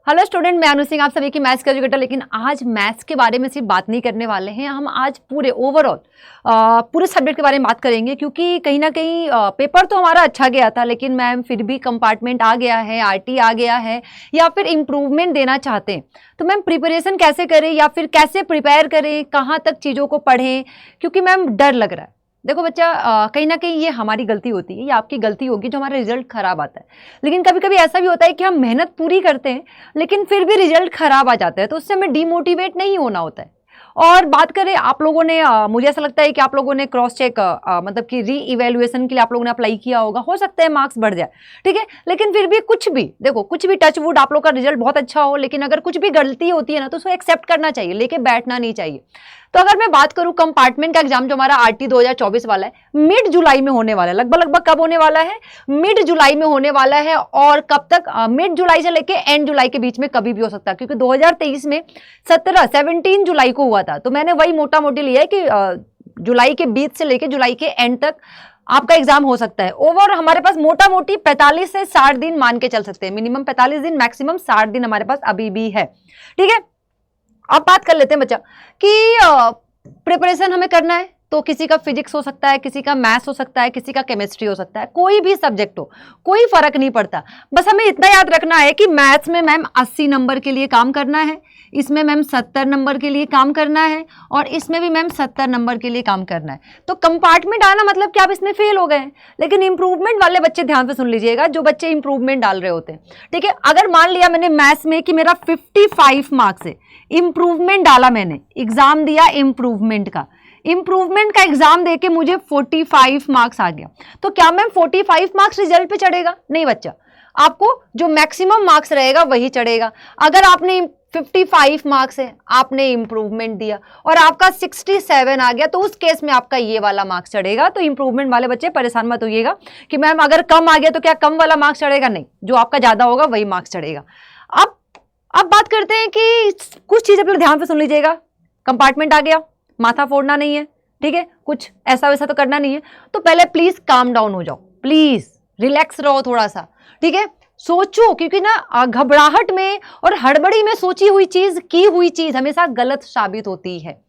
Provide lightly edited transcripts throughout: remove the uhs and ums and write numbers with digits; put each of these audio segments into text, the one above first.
Hello student, मैं अनु सिंह आप सभी की मैथ्स का एजुकेटर। लेकिन आज मैथ्स के बारे में सिर्फ बात नहीं करने वाले हैं, हम आज पूरे ओवरऑल पूरे सब्जेक्ट के बारे में बात करेंगे। क्योंकि कहीं ना कहीं पेपर तो हमारा अच्छा गया था, लेकिन मैम फिर भी कंपार्टमेंट आ गया है, आरटी आ गया है, या फिर इम्प्रूवमेंट देना चाहते हैं। तो मैम प्रिपरेशन कैसे करें या फिर कैसे प्रिपेयर करें, कहाँ तक चीज़ों को पढ़ें, क्योंकि मैम डर लग रहा है। देखो बच्चा, कहीं ना कहीं ये हमारी गलती होती है या आपकी गलती होगी जो हमारा रिजल्ट खराब आता है। लेकिन कभी कभी ऐसा भी होता है कि हम मेहनत पूरी करते हैं लेकिन फिर भी रिजल्ट खराब आ जाता है, तो उससे हमें डीमोटिवेट नहीं होना होता है। और बात करें आप लोगों ने, मुझे ऐसा लगता है कि आप लोगों ने क्रॉस चेक मतलब कि री इवेल्युएशन के लिए आप लोगों ने अप्लाई किया होगा, हो सकता है मार्क्स बढ़ जाए, ठीक है। लेकिन फिर भी कुछ भी देखो, कुछ भी टच वुड आप लोग का रिजल्ट बहुत अच्छा हो, लेकिन अगर कुछ भी गलती होती है ना तो उसको एक्सेप्ट करना चाहिए, लेके बैठना नहीं चाहिए। तो अगर मैं बात करूं कंपार्टमेंट का एग्जाम जो हमारा आरटी 2024 वाला है, मिड जुलाई में होने वाला है। लगभग कब होने वाला है? मिड जुलाई में होने वाला है। और कब तक? मिड जुलाई से लेके एंड जुलाई के बीच में कभी भी हो सकता है, क्योंकि 2023 में 17 जुलाई को हुआ था। तो मैंने वही मोटा मोटी लिया है कि जुलाई के बीच से लेके जुलाई के एंड तक आपका एग्जाम हो सकता है। ओवर हमारे पास मोटा मोटी 45 से 60 दिन मान के चल सकते हैं। मिनिमम 45 दिन, मैक्सिमम 60 दिन हमारे पास अभी भी है, ठीक है। अब बात कर लेते हैं बच्चा कि प्रिपरेशन हमें करना है तो किसी का फिजिक्स हो सकता है, किसी का मैथ्स हो सकता है, किसी का केमिस्ट्री हो सकता है, कोई भी सब्जेक्ट हो, कोई फर्क नहीं पड़ता। बस हमें इतना याद रखना है कि मैथ्स में मैम 80 नंबर के लिए काम करना है, इसमें मैम 70 नंबर के लिए काम करना है, और इसमें भी मैम 70 नंबर के लिए काम करना है। तो कंपार्टमेंट आना मतलब कि आप इसमें फेल हो गए हैं। लेकिन इंप्रूवमेंट वाले बच्चे ध्यान से सुन लीजिएगा, जो बच्चे इंप्रूवमेंट डाल रहे होते हैं, ठीक है। अगर मान लिया मैंने मैथ्स में कि मेरा 55 मार्क्स है, इंप्रूवमेंट डाला, मैंने एग्जाम दिया इंप्रूवमेंट का एग्जाम देके मुझे 45 मार्क्स आ गया, तो क्या मैम 45 मार्क्स रिजल्ट पे चढ़ेगा? नहीं बच्चा, आपको जो मैक्सिमम मार्क्स रहेगा वही चढ़ेगा। अगर आपने 55 मार्क्स है, आपने इंप्रूवमेंट दिया और आपका 67 आ गया, तो उस केस में आपका ये वाला मार्क्स चढ़ेगा। तो इंप्रूवमेंट वाले बच्चे परेशान मत होइएगा कि मैम अगर कम आ गया तो क्या कम वाला मार्क्स चढ़ेगा? नहीं, जो आपका ज्यादा होगा वही मार्क्स चढ़ेगा। अब बात करते हैं कि कुछ चीजें पहले ध्यान से सुन लीजिएगा। कंपार्टमेंट आ गया, माथा फोड़ना नहीं है, ठीक है, कुछ ऐसा वैसा तो करना नहीं है। तो पहले प्लीज काम डाउन हो जाओ, प्लीज रिलैक्स रहो थोड़ा सा, ठीक है। सोचो, क्योंकि ना घबराहट में और हड़बड़ी में सोची हुई चीज, की हुई चीज हमेशा गलत साबित होती है।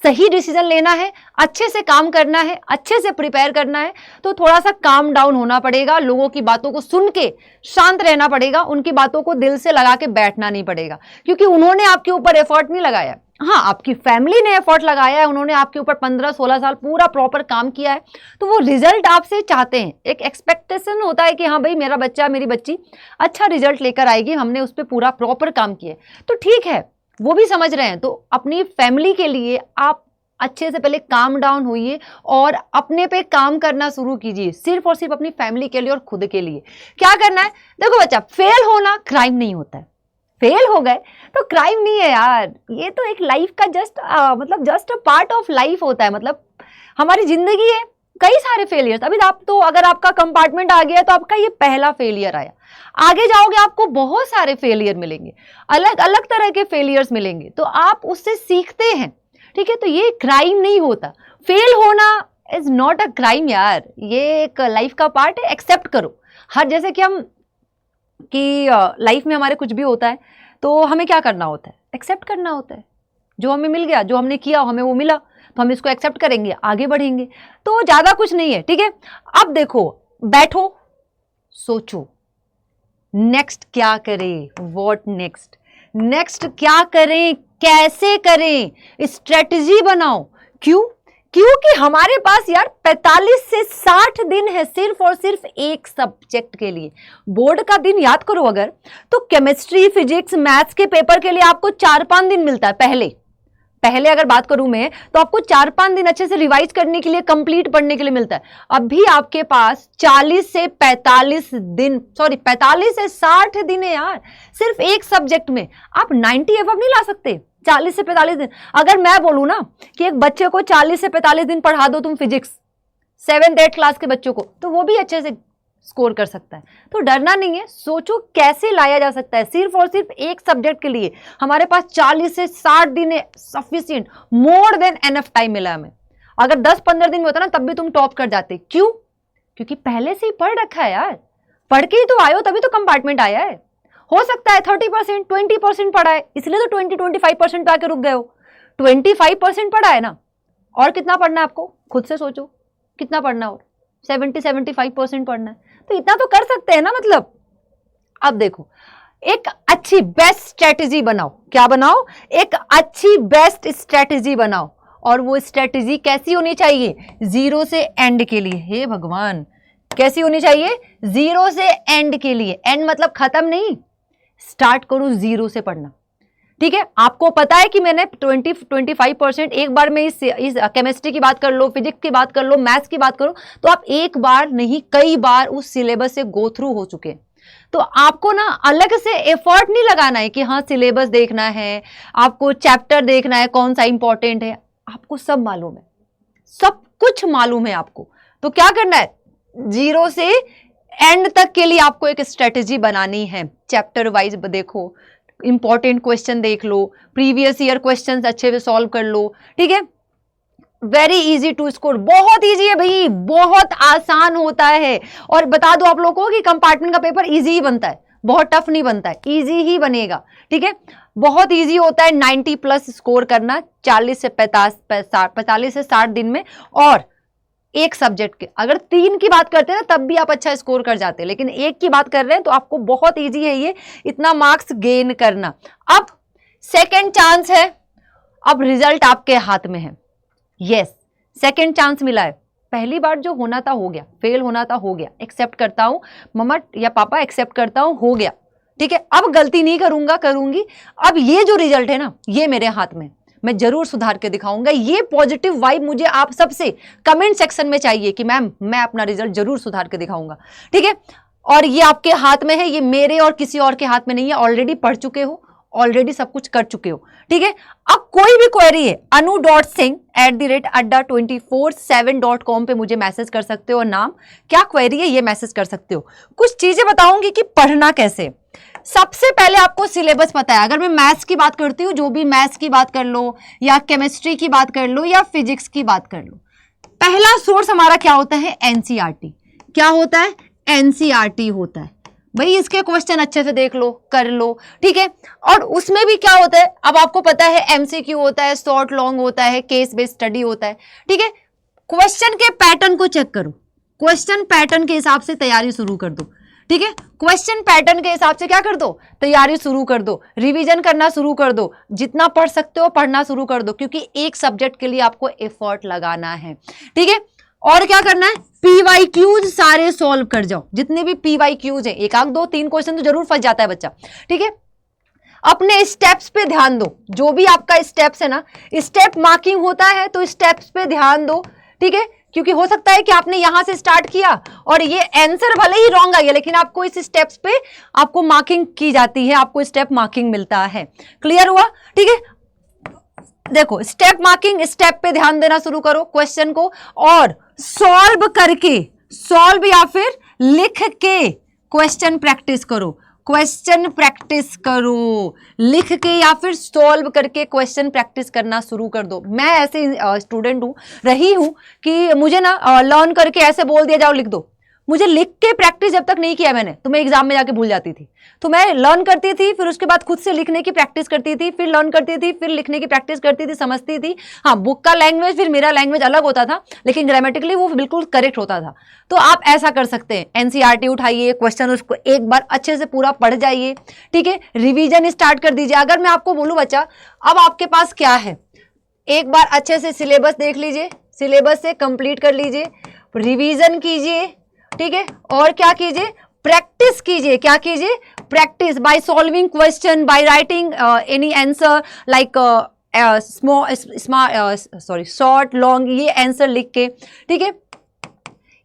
सही डिसीजन लेना है, अच्छे से काम करना है, अच्छे से प्रिपेयर करना है, तो थोड़ा सा काम डाउन होना पड़ेगा। लोगों की बातों को सुन के शांत रहना पड़ेगा, उनकी बातों को दिल से लगा के बैठना नहीं पड़ेगा, क्योंकि उन्होंने आपके ऊपर एफर्ट नहीं लगाया। हाँ, आपकी फैमिली ने एफर्ट लगाया है, उन्होंने आपके ऊपर 15-16 साल पूरा प्रॉपर काम किया है, तो वो रिजल्ट आपसे चाहते हैं। एक एक्सपेक्टेशन होता है कि हाँ भाई, मेरा बच्चा मेरी बच्ची अच्छा रिजल्ट लेकर आएगी, हमने उस पर पूरा प्रॉपर काम किया है, तो ठीक है, वो भी समझ रहे हैं। तो अपनी फैमिली के लिए आप अच्छे से पहले काम डाउन होइए और अपने पे काम करना शुरू कीजिए, सिर्फ और सिर्फ अपनी फैमिली के लिए और खुद के लिए। क्या करना है? देखो बच्चा, फेल होना क्राइम नहीं होता है। फेल हो गए तो क्राइम नहीं है यार, ये तो एक लाइफ का just a part of life होता है। मतलब हमारी जिंदगी है, कई सारे फेलियर्स। अभी आप तो अगर आपका कंपार्टमेंट आ गया तो आपका ये पहला फेलियर आया, आगे जाओगे आपको बहुत सारे फेलियर मिलेंगे, अलग अलग तरह के फेलियर्स मिलेंगे, तो आप उससे सीखते हैं, ठीक है। तो ये क्राइम नहीं होता, फेल होना इज नॉट अ क्राइम यार, ये एक लाइफ का पार्ट है, एक्सेप्ट करो। हर जैसे कि हम कि लाइफ में हमारे कुछ भी होता है तो हमें क्या करना होता है? एक्सेप्ट करना होता है। जो हमें मिल गया, जो हमने किया, हमें वो मिला, तो हम इसको एक्सेप्ट करेंगे, आगे बढ़ेंगे। तो ज्यादा कुछ नहीं है, ठीक है। अब देखो, बैठो, सोचो नेक्स्ट क्या करें, व्हाट नेक्स्ट क्या करें, कैसे करें, स्ट्रेटजी बनाओ। क्योंकि हमारे पास यार 45 से 60 दिन है सिर्फ और सिर्फ एक सब्जेक्ट के लिए। बोर्ड का दिन याद करो अगर, तो केमिस्ट्री, फिजिक्स, मैथ्स के पेपर के लिए आपको 4-5 दिन मिलता है। पहले अगर बात करूं मैं, तो आपको 4-5 दिन अच्छे से रिवाइज करने के लिए, कंप्लीट पढ़ने के लिए मिलता है। अभी आपके पास 40 से 45 दिन, 45 से 60 दिन है यार, सिर्फ एक सब्जेक्ट में। आप 90 एबव नहीं ला सकते 40 से 45 दिन। अगर मैं बोलूं ना कि एक बच्चे को 40 से 45 दिन पढ़ा दो तुम फिजिक्स, 7th-8th क्लास के बच्चों को, तो वो भी अच्छे से स्कोर कर सकता है। तो डरना नहीं है, सोचो कैसे लाया जा सकता है। सिर्फ और सिर्फ एक सब्जेक्ट के लिए हमारे पास 40 से 60 दिन है, sufficient, more than enough time मिला हमें। अगर 10-15 दिन में होता ना तब भी तुम टॉप कर जाते। क्यों? क्योंकि पहले से ही पढ़ रखा है यार, पढ़ के ही तो आए हो, तभी तो कंपार्टमेंट आया है। हो सकता है 30%, 20% पढ़ा है, इसलिए तो 20-25% पे आके रुक गए हो। 25% पढ़ा है ना, और कितना पढ़ना है आपको, खुद से सोचो कितना पढ़ना है, और 70-75% पढ़ना है, तो इतना तो कर सकते हैं ना। मतलब अब देखो, एक अच्छी बेस्ट स्ट्रेटेजी बनाओ। क्या बनाओ? एक अच्छी बेस्ट स्ट्रेटेजी बनाओ। और वो स्ट्रेटेजी कैसी होनी चाहिए? जीरो से एंड के लिए। हे भगवान, कैसी होनी चाहिए? जीरो से एंड के लिए। एंड मतलब खत्म नहीं, स्टार्ट करो जीरो से पढ़ना। ठीक है, आपको पता है कि मैंने 20-25% एक बार में इस केमिस्ट्री की बात कर लो, फिजिक्स की बात कर लो, मैथ्स की बात करो, तो आप एक बार नहीं कई बार उस सिलेबस से गो थ्रू हो चुके हैं। तो आपको ना अलग से एफर्ट नहीं लगाना है कि हाँ सिलेबस देखना है, आपको चैप्टर देखना है, कौन सा इंपॉर्टेंट है। आपको सब मालूम है, सब कुछ मालूम है आपको। तो क्या करना है? जीरो से एंड तक के लिए आपको एक स्ट्रेटेजी बनानी है। चैप्टर वाइज देखो, इंपॉर्टेंट क्वेश्चन देख लो, प्रीवियस ईयर क्वेश्चंस अच्छे से सॉल्व कर लो। ठीक है, वेरी इजी टू स्कोर, बहुत इजी है भाई, बहुत आसान होता है। और बता दो आप लोगों को कि कंपार्टमेंट का पेपर इजी ही बनता है, बहुत टफ नहीं बनता है, इजी ही बनेगा। ठीक है, बहुत इजी होता है 90+ स्कोर करना 40 से 60 दिन में। और एक सब्जेक्ट के अगर 3 की बात करते हैं ना तब भी आप अच्छा स्कोर कर जाते हैं, लेकिन एक की बात कर रहे हैं तो आपको बहुत इजी है ये इतना मार्क्स गेन करना। अब सेकंड चांस है, अब रिजल्ट आपके हाथ में है। यस, सेकंड चांस मिला है। पहली बार जो होना था हो गया, फेल होना था हो गया, एक्सेप्ट करता हूं मम्मा या पापा, एक्सेप्ट करता हूं, हो गया। ठीक है, अब गलती नहीं करूंगी। अब ये जो रिजल्ट है ना, ये मेरे हाथ में, मैं जरूर सुधार के दिखाऊंगा। ये पॉजिटिव वाइब मुझे आप सबसे कमेंट सेक्शन में चाहिए कि मैम मैं अपना रिजल्ट जरूर सुधार के दिखाऊंगा। ठीक है, और ये आपके हाथ में है, ये मेरे और किसी और के हाथ में नहीं है। ऑलरेडी पढ़ चुके हो, ऑलरेडी सब कुछ कर चुके हो। ठीक है, अब कोई भी क्वेरी है anu.singh@247.com पे मुझे मैसेज कर सकते हो, और नाम क्या क्वेरी है ये मैसेज कर सकते हो। कुछ चीजें बताऊंगी कि पढ़ना कैसे। सबसे पहले आपको सिलेबस पता है। अगर मैं मैथ्स की बात करती हूँ, जो भी मैथ्स की बात कर लो या केमिस्ट्री की बात कर लो या फिजिक्स की बात कर लो, पहला सोर्स हमारा क्या होता है? एनसीईआरटी। क्या होता है? एनसीईआरटी होता है भाई। इसके क्वेश्चन अच्छे से देख लो, कर लो। ठीक है, और उसमें भी क्या होता है, अब आपको पता है एमसीक्यू होता है, शॉर्ट लॉन्ग होता है, केस बेस्ड स्टडी होता है। ठीक है, क्वेश्चन के पैटर्न को चेक करो, क्वेश्चन पैटर्न के हिसाब से तैयारी शुरू कर दो। ठीक है, क्वेश्चन पैटर्न के हिसाब से क्या कर दो? तैयारी शुरू कर दो, रिवीजन करना शुरू कर दो, जितना पढ़ सकते हो पढ़ना शुरू कर दो, क्योंकि एक सब्जेक्ट के लिए आपको एफर्ट लगाना है। ठीक है, और क्या करना है? पीवाईक्यूज सारे सॉल्व कर जाओ, जितने भी पीवाईक्यूज हैं, 1, 2, 3 क्वेश्चन तो जरूर फंस जाता है बच्चा। ठीक है, अपने स्टेप्स पे ध्यान दो, जो भी आपका स्टेप्स है ना, स्टेप मार्किंग होता है तो स्टेप्स पे ध्यान दो। ठीक है, क्योंकि हो सकता है कि आपने यहां से स्टार्ट किया और ये आंसर भले ही रॉन्ग आ गया, लेकिन आपको इस स्टेप्स पे आपको मार्किंग की जाती है, आपको स्टेप मार्किंग मिलता है। क्लियर हुआ? ठीक है, देखो स्टेप मार्किंग, स्टेप पे ध्यान देना शुरू करो क्वेश्चन को, और सॉल्व करके, सॉल्व या फिर लिख के क्वेश्चन प्रैक्टिस करो। क्वेश्चन प्रैक्टिस करो, लिख के या फिर सॉल्व करके क्वेश्चन प्रैक्टिस करना शुरू कर दो। मैं ऐसे स्टूडेंट रही हूं कि मुझे ना लर्न करके ऐसे बोल दिया जाओ लिख दो, मुझे लिख के प्रैक्टिस जब तक नहीं किया मैंने, तो मैं एग्जाम में जाके भूल जाती थी। तो मैं लर्न करती थी, फिर उसके बाद खुद से लिखने की प्रैक्टिस करती थी, फिर लर्न करती थी, फिर लिखने की प्रैक्टिस करती थी, समझती थी। हाँ, बुक का लैंग्वेज फिर मेरा लैंग्वेज अलग होता था, लेकिन ग्रामेटिकली वो बिल्कुल करेक्ट होता था। तो आप ऐसा कर सकते हैं, एनसीईआरटी उठाइए, क्वेश्चन उसको एक बार अच्छे से पूरा पढ़ जाइए। ठीक है, रिविजन स्टार्ट कर दीजिए। अगर मैं आपको बोलूँ बच्चा, अब आपके पास क्या है, एक बार अच्छे से सिलेबस देख लीजिए, सिलेबस से कंप्लीट कर लीजिए, रिवीजन कीजिए। ठीक है, और क्या कीजिए? प्रैक्टिस कीजिए। क्या कीजिए? Practice by solving question, by writing any answer like short long, ये आंसर लिख के। ठीक है,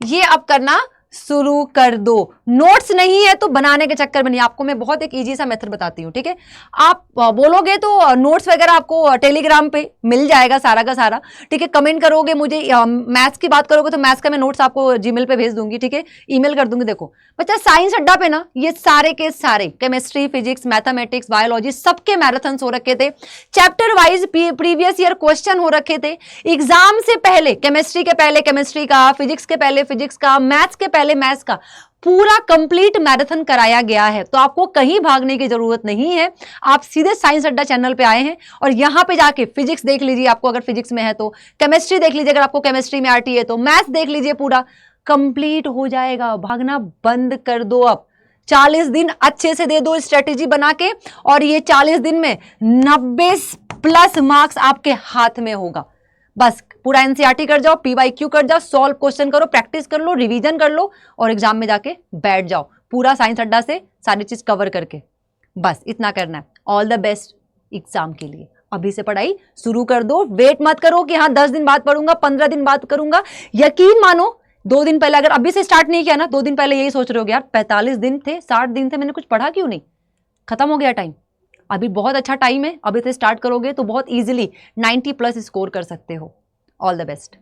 ये अब करना शुरू कर दो। नोट्स नहीं है तो बनाने के चक्कर में नहीं, आपको मैं बहुत एक इजी सा मेथड बताती हूँ। ठीक है, आप बोलोगे तो नोट्स वगैरह आपको टेलीग्राम पे मिल जाएगा सारा का सारा। ठीक है, कमेंट करोगे मुझे, मैथ्स की बात करोगे तो मैथ्स का मैं नोट्स आपको जीमेल पे भेज दूंगी। ठीक है, ईमेल कर दूंगी। देखो बच्चा, साइंस अड्डा पे ना ये सारे के सारे केमिस्ट्री, फिजिक्स, मैथमेटिक्स, बायोलॉजी सबके मैराथन हो रखे थे, chapter wise previous year question हो रखे थे। एग्जाम से पहले केमिस्ट्री के पहले केमिस्ट्री का, फिजिक्स के पहले फिजिक्स का, मैथ्स के पहले मैथ्स का पूरा कंप्लीट मैराथन कराया गया है, तो आपको कहीं भागने की जरूरत नहीं है। आप सीधे साइंस अड्डा चैनल पे आए हैं और यहां पे जाके फिजिक्स देख लीजिए, आपको अगर फिजिक्स में है तो, केमिस्ट्री देख लीजिए अगर आपको केमिस्ट्री में आती है तो, मैथ्स देख लीजिए, पूरा कंप्लीट हो जाएगा। भागना बंद कर दो अब। 40 दिन अच्छे से दे दो स्ट्रेटेजी बना के, और ये 40 दिन में 90+ मार्क्स आपके हाथ में होगा। बस पूरा एनसीईआरटी कर जाओ, पीवाईक्यू कर जाओ, सॉल्व क्वेश्चन करो, प्रैक्टिस कर लो, रिवीजन कर लो और एग्जाम में जाके बैठ जाओ पूरा साइंस अड्डा से सारी चीज कवर करके। बस इतना करना है। ऑल द बेस्ट एग्जाम के लिए। अभी से पढ़ाई शुरू कर दो। वेट मत करो कि हाँ 10 दिन बाद पढ़ूंगा, 15 दिन बाद करूंगा। यकीन मानो 2 दिन पहले अगर अभी से स्टार्ट नहीं किया ना, 2 दिन पहले यही सोच रहे हो यार 45 दिन थे, 60 दिन थे, मैंने कुछ पढ़ा क्यों नहीं, खत्म हो गया टाइम। अभी बहुत अच्छा टाइम है, अभी से स्टार्ट करोगे तो बहुत इजीली 90+ स्कोर कर सकते हो। All the best.